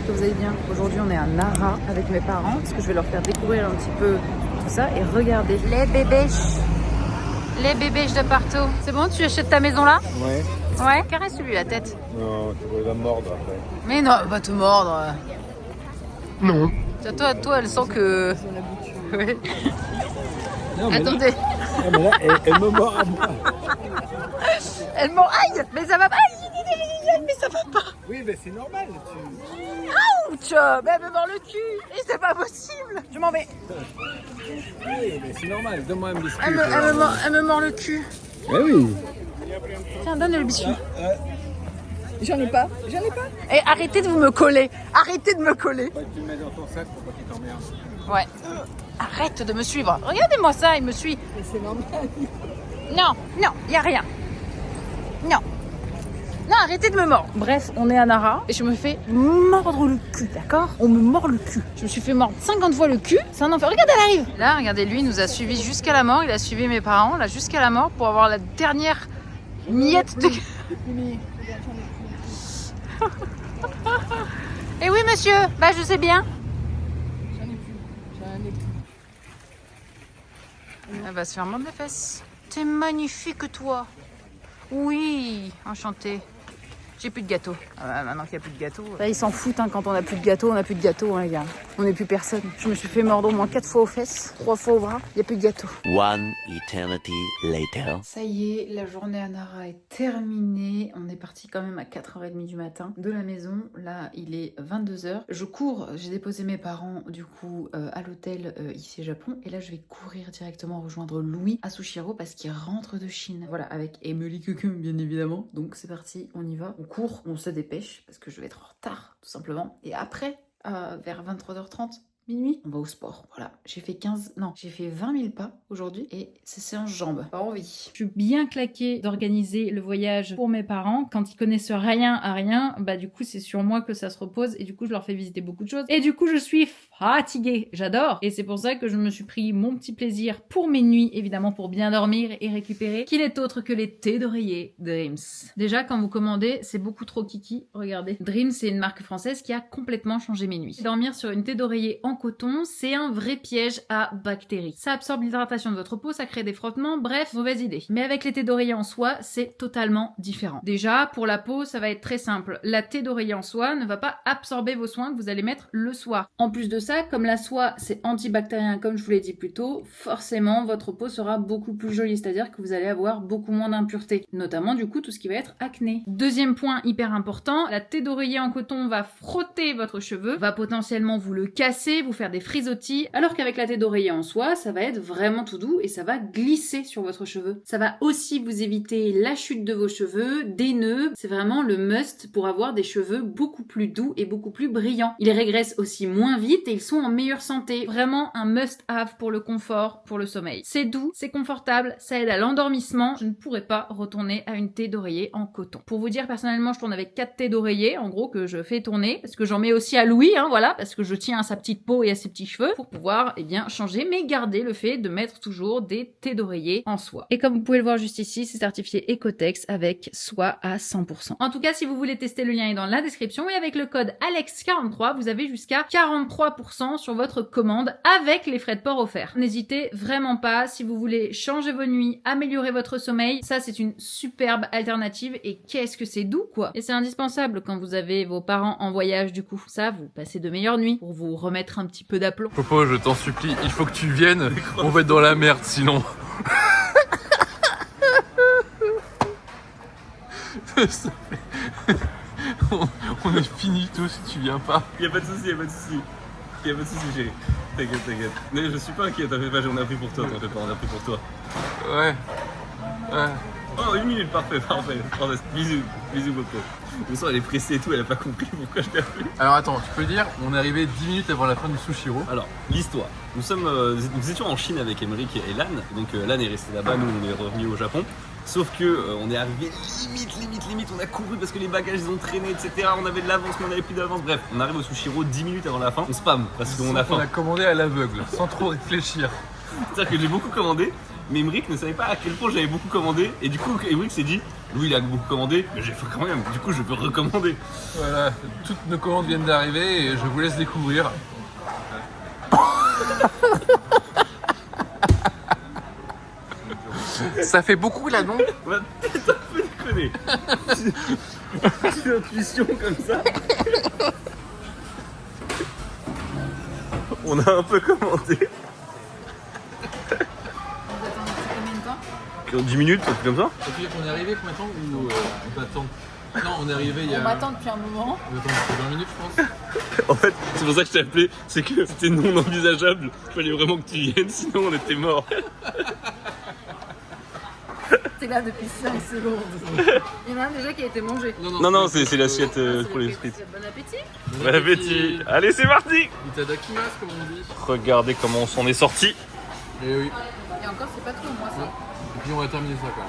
que vous allez bien. Aujourd'hui on est à Nara avec mes parents parce que je vais leur faire découvrir un petit peu tout ça et regardez. Les bébés de partout. C'est bon, tu achètes ta maison là? Ouais. Ouais. Caresse-lui la tête. Non, tu vas la mordre après. Mais non, elle va te mordre. Non. Toi elle sent que... Ouais. Non, mais Attendez. Là, non, mais là, elle me mord à moi. Elle mord. Aïe. Mais ça va pas. Aïe, mais ça va pas. Oui, mais c'est normal. Ouch. Mais elle me mord le cul. Et c'est pas possible. Je m'en vais. Oui, mais c'est normal. Donne-moi un biscuit. Elle me mord le cul. Eh oui. Tiens, donne le biscuit. J'en ai pas. Et arrêtez de vous me coller. Arrêtez de me coller. Tu le mets dans ton sac pour pas qu'il t'emmerde. Ouais. Arrête de me suivre. Regardez-moi ça, il me suit. C'est normal. Non, y a rien. Non, arrêtez de me mordre. Bref, on est à Nara et je me fais mordre le cul, d'accord? On me mord le cul. Je me suis fait mordre 50 fois le cul. C'est un enfer. Regarde, elle arrive. Là, regardez, lui, il nous a suivis jusqu'à la mort. Il a suivi mes parents, là, jusqu'à la mort pour avoir la dernière miette de... Eh oui, monsieur. Bah, je sais bien. Elle va se faire mordre les fesses. T'es magnifique, toi. Oui, enchantée. J'ai plus de gâteau. Ah bah, maintenant qu'il n'y a plus de gâteau. Là, ils s'en foutent hein, quand on n'a plus de gâteau, on n'a plus de gâteau, hein, les gars. On n'est plus personne. Je me suis fait mordre au moins 4 fois aux fesses, 3 fois au bras. Il n'y a plus de gâteau. One eternity later. Ça y est, la journée à Nara est terminée. On est parti quand même à 4h30 du matin de la maison. Là, il est 22h. Je cours, j'ai déposé mes parents du coup à l'hôtel ici au Japon. Et là, je vais courir directement rejoindre Louis à Sushiro parce qu'il rentre de Chine. Voilà, avec Emily Kukum bien évidemment. Donc c'est parti, on y va. On court, on se dépêche parce que je vais être en retard tout simplement. Et après, vers 23h30, minuit, on va au sport. Voilà, j'ai fait 20 000 pas aujourd'hui et c'est séance jambes. Pas envie. Je suis bien claquée d'organiser le voyage pour mes parents. Quand ils connaissent rien à rien, bah du coup c'est sur moi que ça se repose et du coup je leur fais visiter beaucoup de choses. Et du coup je suis fatiguée. J'adore. Et c'est pour ça que je me suis pris mon petit plaisir pour mes nuits, évidemment pour bien dormir et récupérer, qu'il est autre que les thés d'oreiller Dreams. Déjà quand vous commandez, c'est beaucoup trop kiki. Regardez. Dreams c'est une marque française qui a complètement changé mes nuits. Dormir sur une thé d'oreiller en coton, c'est un vrai piège à bactéries. Ça absorbe l'hydratation de votre peau, ça crée des frottements, bref, mauvaise idée. Mais avec les thés d'oreiller en soie, c'est totalement différent. Déjà, pour la peau, ça va être très simple. La thé d'oreiller en soie ne va pas absorber vos soins que vous allez mettre le soir. En plus de ça, comme la soie, c'est antibactérien, comme je vous l'ai dit plus tôt, forcément, votre peau sera beaucoup plus jolie, c'est-à-dire que vous allez avoir beaucoup moins d'impuretés. Notamment, du coup, tout ce qui va être acné. Deuxième point hyper important, la thé d'oreiller en coton va frotter votre cheveu, va potentiellement vous le casser, vous faire des frisottis, alors qu'avec la thé d'oreiller en soie, ça va être vraiment tout doux et ça va glisser sur votre cheveu. Ça va aussi vous éviter la chute de vos cheveux, des nœuds. C'est vraiment le must pour avoir des cheveux beaucoup plus doux et beaucoup plus brillants. Ils régressent aussi moins vite et ils sont en meilleure santé. Vraiment un must-have pour le confort, pour le sommeil. C'est doux, c'est confortable, ça aide à l'endormissement. Je ne pourrais pas retourner à une thé d'oreiller en coton. Pour vous dire, personnellement, je tourne avec 4 thés d'oreiller, en gros, que je fais tourner, parce que j'en mets aussi à Louis, hein, voilà, parce que je tiens à sa petite peau et à ses petits cheveux, pour pouvoir, eh bien, changer, mais garder le fait de mettre toujours des thés d'oreiller en soie. Et comme vous pouvez le voir juste ici, c'est certifié Ecotex avec soie à 100%. En tout cas, si vous voulez tester, le lien est dans la description, et avec le code ALEX43, vous avez jusqu'à 43% sur votre commande avec les frais de port offerts. N'hésitez vraiment pas, si vous voulez changer vos nuits, améliorer votre sommeil, ça c'est une superbe alternative, et qu'est-ce que c'est doux quoi. Et c'est indispensable quand vous avez vos parents en voyage du coup. Ça, vous passez de meilleures nuits pour vous remettre un petit peu d'aplomb. Popo, je t'en supplie, il faut que tu viennes, on va être dans la merde sinon. on est fini tout si tu viens pas. Y'a pas de soucis, chérie. T'inquiète. Mais je suis pas inquiet, t'inquiète pas, j'en ai appris pour toi, t'inquiète pas, on a appris pour toi. Ouais. Oh, 1 minute, parfait. Bisous, Popo. Le soir, elle est pressée et tout, elle a pas compris pourquoi je l'ai appelé. Alors attends, tu peux dire, on est arrivé 10 minutes avant la fin du Sushiro. Alors, l'histoire. Nous étions en Chine avec Emeric et Lan. Donc Lan est resté là-bas, nous on est revenu au Japon. Sauf que on est arrivé limite, on a couru parce que les bagages ils ont traîné, etc. On avait de l'avance, mais on avait plus d'avance. Bref, on arrive au Sushiro 10 minutes avant la fin. On spam parce qu'on a faim. On a commandé à l'aveugle, sans trop réfléchir. C'est-à-dire que j'ai beaucoup commandé. Mais Emric ne savait pas à quel point j'avais beaucoup commandé. Et du coup, Emric s'est dit, Louis il a beaucoup commandé, mais j'ai fait quand même. Du coup, je peux recommander. Voilà, toutes nos commandes viennent d'arriver et je vous laisse découvrir. Ça fait beaucoup là, non? On va peut-être un peu déconner. Une intuition comme ça. On a un peu commandé. Vous attendez combien de temps? 10 minutes, un truc comme ça. Ça veut dire qu'on est arrivé combien de temps ou on t'attend? Non, on est arrivé il y a... On m'attend depuis un moment. On attend depuis 20 minutes, je pense. En fait, c'est pour ça que je t'ai appelé, c'est que c'était non envisageable. Il fallait vraiment que tu viennes, sinon on était morts. T'es là depuis 5 secondes. Il y en a un déjà qui a été mangé. Non, c'est l'assiette pour les frites. Bon appétit. Bon appétit. Allez, c'est parti. Itadakimasu, comme on dit. Regardez comment on s'en est sorti. Et oui. Et encore, c'est pas trop moi ça. Et puis on va terminer ça quand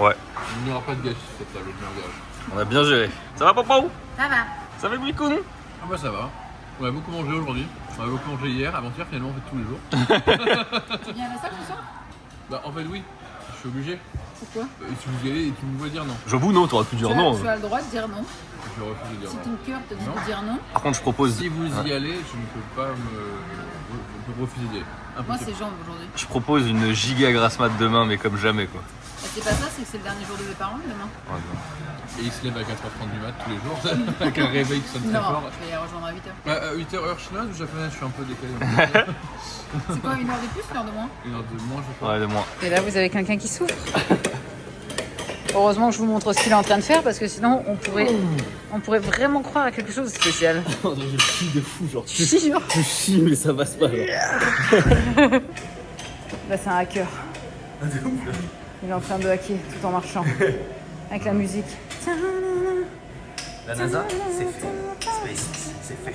même. Ouais, Il n'y aura pas de gâchis sur cette table, je m'engage. on a bien géré. Ça va, papa? Ça va. Ça va, Bricoun? Ah bah ça va. On a beaucoup mangé aujourd'hui. On a beaucoup mangé hier, avant-hier finalement, en fait tous les jours. Tu viens à la salle ce soir? Bah en fait oui, je suis obligé. Pourquoi? Et si vous y allez et tu me vois dire non. J'avoue, non, t'aurais pu dire tu non. Tu as le droit de dire non. Je vais refuser de dire Si non. ton cœur te dit Non. de dire non. Par contre, je propose. Si vous y allez, je ne peux pas je peux refuser d'y aller. Moi Impossible. c'est jambes aujourd'hui. Je propose une giga grasse mat demain, mais comme jamais quoi. Bah, c'est pas ça, c'est que c'est le dernier jour de mes parents demain. Ouais, non. Et il se lève à 4h30 du mat tous les jours, avec un réveil qui sonne très Non, fort. je vais les rejoindre à 8h. Bah, 8h heure chinoise ou japonaise, je suis un peu décalé. C'est quoi, une heure de plus, une heure de moins? Une heure de moins, je crois. Ouais, de moins. Et là, vous avez quelqu'un qui souffre. Heureusement que je vous montre ce qu'il est en train de faire parce que sinon on pourrait vraiment croire à quelque chose de spécial. Je chie de fou, genre. Je suis sûre. Je chie, mais ça passe pas. Là, c'est un hacker. Il est en train de hacker tout en marchant. Avec la musique. La NASA, c'est fait. SpaceX, c'est fait.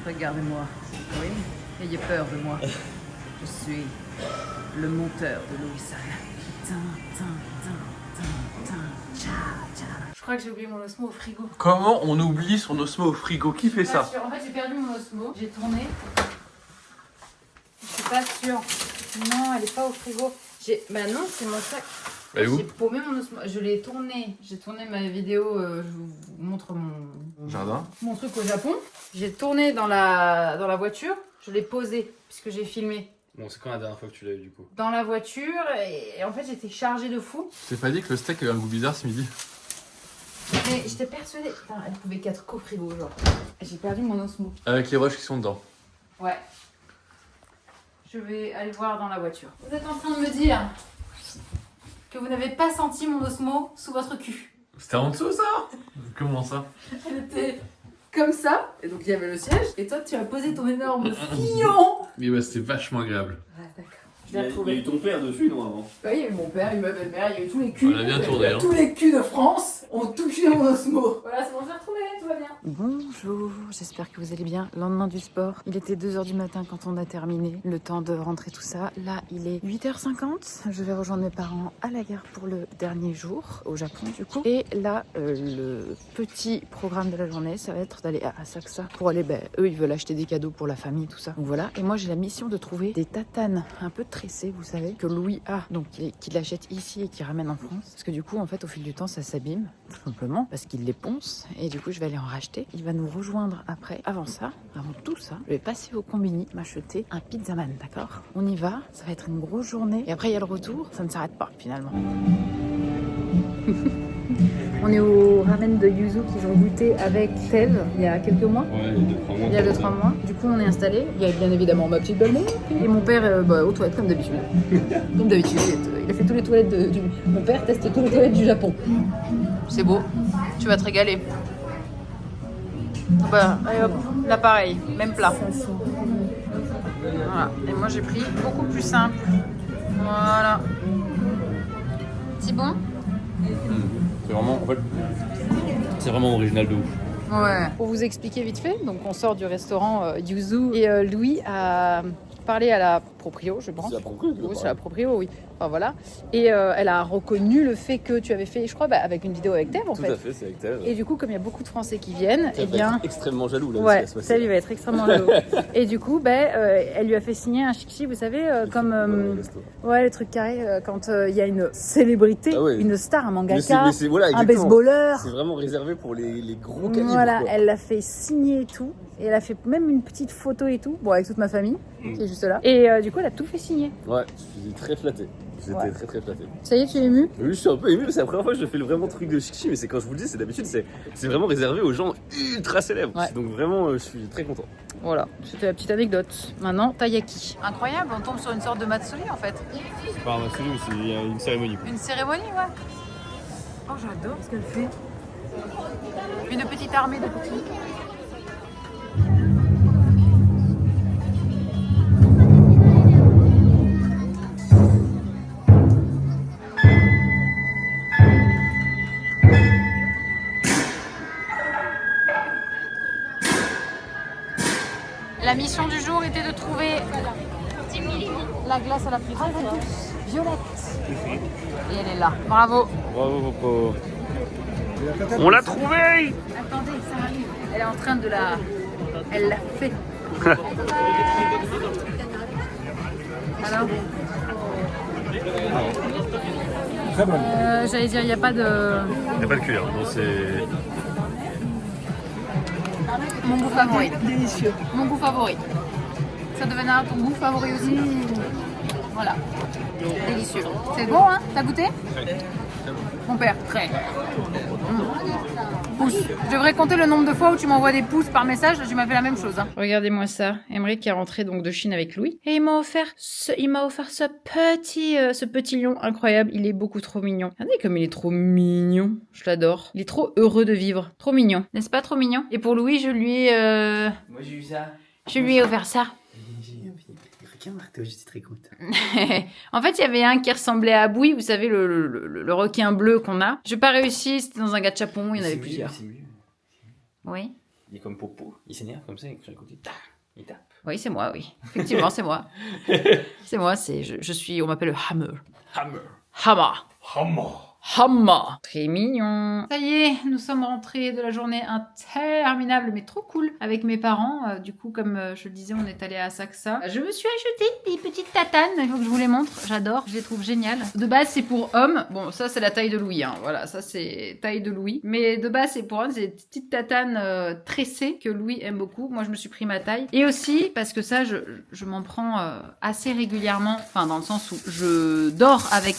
Regardez-moi. Oui, ayez peur de moi. Je suis le monteur de Louis Salle. Je crois que j'ai oublié mon osmo au frigo. Comment on oublie son osmo au frigo? Qui fait ça? En fait, j'ai perdu mon osmo. J'ai tourné. Je suis pas sûre. Non, elle est pas au frigo. Bah non, c'est mon sac. Elle est où? J'ai paumé mon osmo. Je l'ai tourné. J'ai tourné ma vidéo. Je vous montre mon truc au Japon. J'ai tourné dans la voiture. Je l'ai posé puisque j'ai filmé. Bon, c'est quand la dernière fois que tu l'as eu du coup? Dans la voiture et en fait j'étais chargée de fou. Je t'ai pas dit que le steak avait un goût bizarre ce midi? Mais j'étais persuadée. Putain, elle pouvait qu'être qu'au frigo, genre. J'ai perdu mon osmo. Avec les roches qui sont dedans. Ouais. Je vais aller voir dans la voiture. Vous êtes en train de me dire que vous n'avez pas senti mon osmo sous votre cul. C'était en dessous ça? Comment ça? Elle était comme ça. Et donc il y avait le siège. Et toi tu as posé ton énorme fillon. Mais bah c'était vachement agréable. Ah d'accord. Je Il y l'ai a retrouvé. eu ton père dessus, non, avant? Oui, il y a eu mon père, il y a eu ma belle-mère, il y a eu tous les culs. On a bien tourné, hein. Tous les culs de France ont touché mon osmo. Voilà, c'est bon, je l'ai retrouvé, tout va bien. Bonjour, j'espère que vous allez bien. Lendemain du sport, il était 2h du matin quand on a terminé. Le temps de rentrer tout ça. Là, il est 8h50. Je vais rejoindre mes parents à la gare pour le dernier jour, au Japon du coup. Et là, le petit programme de la journée, ça va être d'aller à Asakusa pour aller, eux, ils veulent acheter des cadeaux pour la famille, tout ça. Donc voilà. Et moi, j'ai la mission de trouver des tatanes un peu tressées, vous savez, que Louis a, donc qu'il achète ici et qu'il ramène en France. Parce que du coup, en fait, au fil du temps, ça s'abîme, tout simplement, parce qu'il les ponce. Et du coup, je vais aller en racheter. Il va nous rejoindre après. Avant tout ça, je vais passer au combini, m'acheter un pizzaman, d'accord? On y va, ça va être une grosse journée. Et après, il y a le retour, ça ne s'arrête pas, finalement. On est au ramen de Yuzu qu'ils ont goûté avec Tev il y a quelques mois. Ouais, Il y a 2-3 mois. Du coup, on est installé. Il y a bien évidemment ma petite belle-mère. Et mon père aux toilettes, comme d'habitude. Comme d'habitude. Il a fait tous les toilettes Mon père teste tous les toilettes du Japon. C'est beau. Tu vas te régaler. Bah, allez hop. Là, pareil. Même plat. Voilà. Et moi, j'ai pris beaucoup plus simple. Voilà. C'est bon? C'est vraiment, en fait, c'est vraiment original de ouf. Ouais. Pour vous expliquer vite fait, donc on sort du restaurant Yuzu et Louis a parlé à la proprio, je pense. C'est la proprio, Oui, c'est la proprio, oui. Enfin voilà. Et elle a reconnu le fait que tu avais fait, je crois, avec une vidéo avec Thèves en fait. Tout à fait, c'est avec Thèves. Et du coup, comme il y a beaucoup de Français qui viennent, Ça eh va bien. être extrêmement jaloux là. de ce qui Ouais, va se passer, ça lui là. va être extrêmement jaloux. Et du coup, elle lui a fait signer un chic-chic, vous savez, comme. Ouais, le truc carré, quand il y a une célébrité, Ah ouais. une star, un Mais mangaka, voilà, un exactement. baseballeur. C'est vraiment réservé pour les gros calibres. Voilà, quoi. elle l'a fait signer et tout. Et elle a fait même une petite photo et tout, bon, avec toute ma famille, qui est juste là. Et du coup, elle a tout fait signer. Ouais, je suis très flatté. J'étais Ouais. très flatté. Ça y est, tu es ému? Oui, je suis un peu ému, mais c'est la première fois que je fais le vraiment truc de chichi, mais c'est quand je vous le dis, c'est d'habitude, c'est vraiment réservé aux gens ultra célèbres. Ouais. Donc vraiment, je suis très content. Voilà, c'était la petite anecdote. Maintenant, taiyaki. Incroyable, on tombe sur une sorte de matsuri en fait. C'est pas un matsuri, c'est une cérémonie. Une cérémonie, ouais. Oh, j'adore ce qu'elle fait. Une petite armée de petits. La mission du jour était de trouver la glace à la plus douce, violette. Et elle est là. Bravo. Bravo, Popo. On l'a trouvé. Attendez, ça arrive. Elle est en train de la... Elle l'a fait. Alors Très bonne. j'allais dire, il n'y a pas de... Il n'y a pas de cuillère, non, c'est. Mon goût favori. Délicieux. Mon goût favori. Ça deviendra ton goût favori aussi. Voilà. Délicieux. C'est bon, hein? T'as goûté? Mon père, très. Pouce. Je devrais compter le nombre de fois où tu m'envoies des pouces par message. Tu m'as fait la même chose. Hein. Regardez-moi ça. Emery qui est rentré donc de Chine avec Louis. Et il m'a offert ce petit lion incroyable. Il est beaucoup trop mignon. Regardez comme il est trop mignon. Je l'adore. Il est trop heureux de vivre. Trop mignon. N'est-ce pas trop mignon? Et pour Louis, je lui ai... Moi j'ai eu ça. Je lui ai offert ça. J'ai eu un requin marteau, j'étais très contente. En fait, il y avait un qui ressemblait à Boui, vous savez, le requin bleu qu'on a. J'ai pas réussi, c'était dans un gachapon, il y en avait plusieurs. C'est mieux. Oui. Il est comme Popo, il s'énerve comme ça et sur le côté, il tape. Oui, c'est moi, oui. Effectivement, c'est moi. C'est moi, je suis, on m'appelle le Hammer. Hammer. Hammer. Très mignon. Ça y est, nous sommes rentrés de la journée interminable, mais trop cool, avec mes parents. Du coup, comme je le disais, on est allé à Saxa. Je me suis acheté des petites tatanes. Il faut que je vous les montre. J'adore. Je les trouve géniales. De base, c'est pour hommes. Bon, ça, c'est la taille de Louis. Hein. Voilà, ça, c'est taille de Louis. Mais de base, c'est pour hommes. C'est des petites tatanes tressées que Louis aime beaucoup. Moi, je me suis pris ma taille. Et aussi, parce que ça, je m'en prends assez régulièrement. Enfin, dans le sens où je dors avec...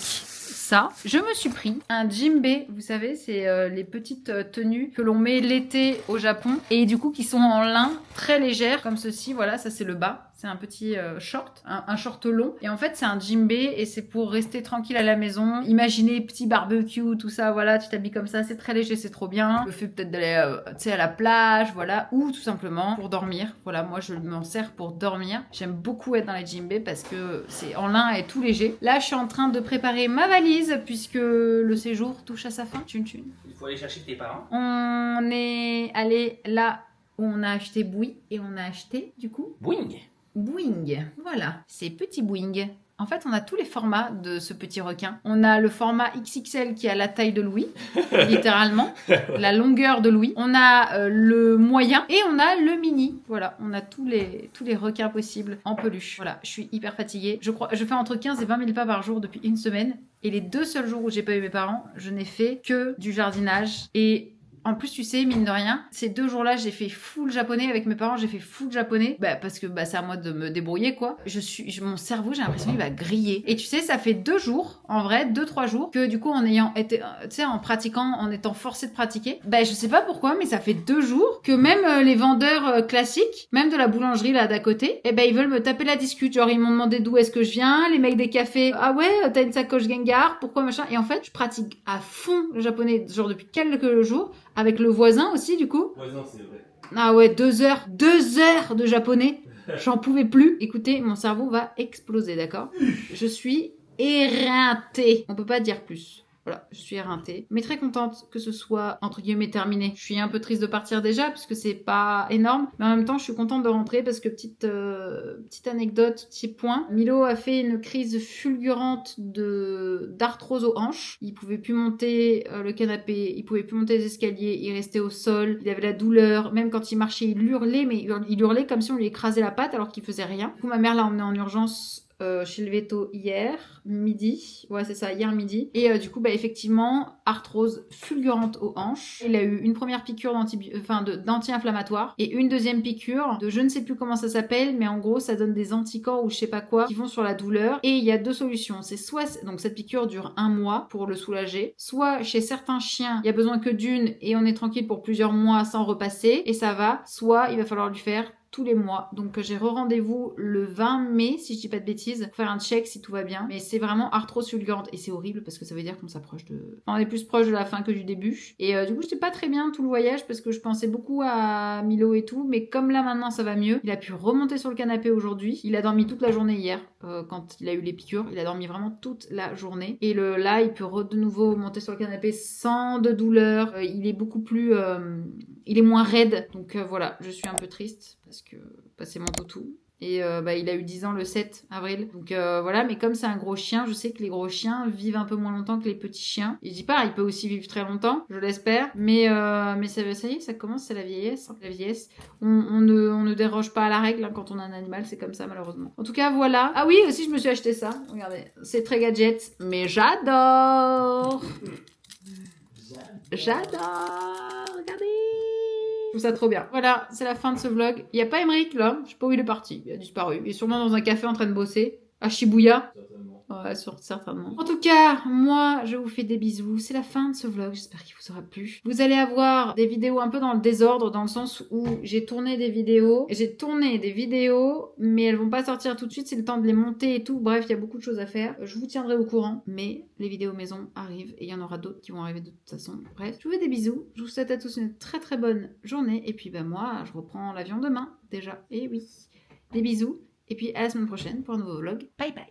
Ça, je me suis pris un djembe, vous savez, c'est les petites tenues que l'on met l'été au Japon et du coup qui sont en lin très légères comme ceci, voilà, ça c'est le bas. C'est un petit short, un short long. Et en fait, c'est un djembe et c'est pour rester tranquille à la maison. Imaginez petit barbecue, tout ça, voilà, tu t'habilles comme ça, c'est très léger, c'est trop bien. Le fait peut-être d'aller, tu sais, à la plage, voilà, ou tout simplement pour dormir. Voilà, moi je m'en sers pour dormir. J'aime beaucoup être dans les djembes parce que c'est en lin et tout léger. Là, je suis en train de préparer ma valise puisque le séjour touche à sa fin. Tchun tchun. Il faut aller chercher tes parents. On est allé là où on a acheté Boui et on a acheté du coup Boing. Boing, voilà, c'est petit Boing. En fait, on a tous les formats de ce petit requin. On a le format XXL qui a la taille de Louis, littéralement, la longueur de Louis. On a le moyen et on a le mini. Voilà, on a tous les requins possibles en peluche. Voilà, je suis hyper fatiguée. Je fais entre 15 et 20 000 pas par jour depuis une semaine. Et les 2 seuls jours où j'ai pas eu mes parents, je n'ai fait que du jardinage et... En plus, tu sais, mine de rien, ces 2 jours-là, j'ai fait full japonais avec mes parents, j'ai fait full japonais, parce que c'est à moi de me débrouiller, quoi. Mon cerveau, j'ai l'impression qu'il va griller. Et tu sais, ça fait 2 jours, en vrai, 2-3 jours, que du coup, en ayant été, tu sais, en pratiquant, en étant forcé de pratiquer, je sais pas pourquoi, mais ça fait 2 jours que même les vendeurs classiques, même de la boulangerie là d'à côté, ils veulent me taper la discute. Genre, ils m'ont demandé d'où est-ce que je viens, les mecs des cafés, ah ouais, t'as une sacoche Gengar, pourquoi machin. Et en fait, je pratique à fond le japonais, genre depuis quelques jours. Avec le voisin aussi, du coup. Voisin, c'est vrai. Ah ouais, 2 heures. 2 heures de japonais. J'en pouvais plus. Écoutez, mon cerveau va exploser, d'accord? Je suis éreintée. On peut pas dire plus. Voilà, je suis éreintée, mais très contente que ce soit entre guillemets terminé. Je suis un peu triste de partir déjà parce que c'est pas énorme, mais en même temps je suis contente de rentrer parce que petite anecdote, petit point, Milo a fait une crise fulgurante d'arthrose aux hanches. Il pouvait plus monter le canapé, il pouvait plus monter les escaliers, il restait au sol, il avait la douleur, même quand il marchait il hurlait, mais il hurlait comme si on lui écrasait la patte alors qu'il faisait rien. Du coup ma mère l'a emmené en urgence chez le veto hier midi, ouais c'est ça, hier midi, et du coup bah effectivement arthrose fulgurante aux hanches. Il a eu une première piqûre d'anti-inflammatoire et une deuxième piqûre de je ne sais plus comment ça s'appelle, mais en gros ça donne des anticorps ou je sais pas quoi qui vont sur la douleur, et il y a deux solutions, c'est soit donc cette piqûre dure 1 mois pour le soulager, soit chez certains chiens il y a besoin que d'une et on est tranquille pour plusieurs mois sans repasser et ça va, soit il va falloir lui faire tous les mois. Donc j'ai re-rendez-vous le 20 mai, si je dis pas de bêtises, pour faire un check si tout va bien. Mais c'est vraiment arthrose fulgurante et c'est horrible parce que ça veut dire qu'on s'approche de... Enfin, on est plus proche de la fin que du début. Et du coup, j'étais pas très bien tout le voyage parce que je pensais beaucoup à Milo et tout. Mais comme là maintenant ça va mieux, il a pu remonter sur le canapé aujourd'hui. Il a dormi toute la journée hier quand il a eu les piqûres. Il a dormi vraiment toute la journée. Et là, il peut de nouveau monter sur le canapé sans de douleur. Il est beaucoup plus... il est moins raide. Donc voilà, je suis un peu triste parce que c'est mon toutou. Et il a eu 10 ans le 7 avril. Donc voilà, mais comme c'est un gros chien, je sais que les gros chiens vivent un peu moins longtemps que les petits chiens. Et je dis pas, il peut aussi vivre très longtemps, je l'espère. Mais ça y est, ça commence, c'est la vieillesse. La vieillesse. On ne déroge pas à la règle hein, quand on a un animal, c'est comme ça malheureusement. En tout cas, voilà. Ah oui, aussi je me suis acheté ça. Regardez, c'est très gadget, mais j'adore. J'adore. Regardez. Je trouve ça trop bien. Voilà, c'est la fin de ce vlog. Il n'y a pas Emeric là, je sais pas où il est parti, il a disparu. Il est sûrement dans un café en train de bosser. À Shibuya. Ouais, certainement. En tout cas, moi, je vous fais des bisous. C'est la fin de ce vlog. J'espère qu'il vous aura plu. Vous allez avoir des vidéos un peu dans le désordre, dans le sens où j'ai tourné des vidéos. Mais elles vont pas sortir tout de suite. C'est le temps de les monter et tout. Bref, il y a beaucoup de choses à faire. Je vous tiendrai au courant. Mais les vidéos maison arrivent et il y en aura d'autres qui vont arriver de toute façon. Bref, je vous fais des bisous. Je vous souhaite à tous une très très bonne journée. Et puis, moi, je reprends l'avion demain, déjà. Et oui. Des bisous. Et puis, à la semaine prochaine pour un nouveau vlog. Bye bye.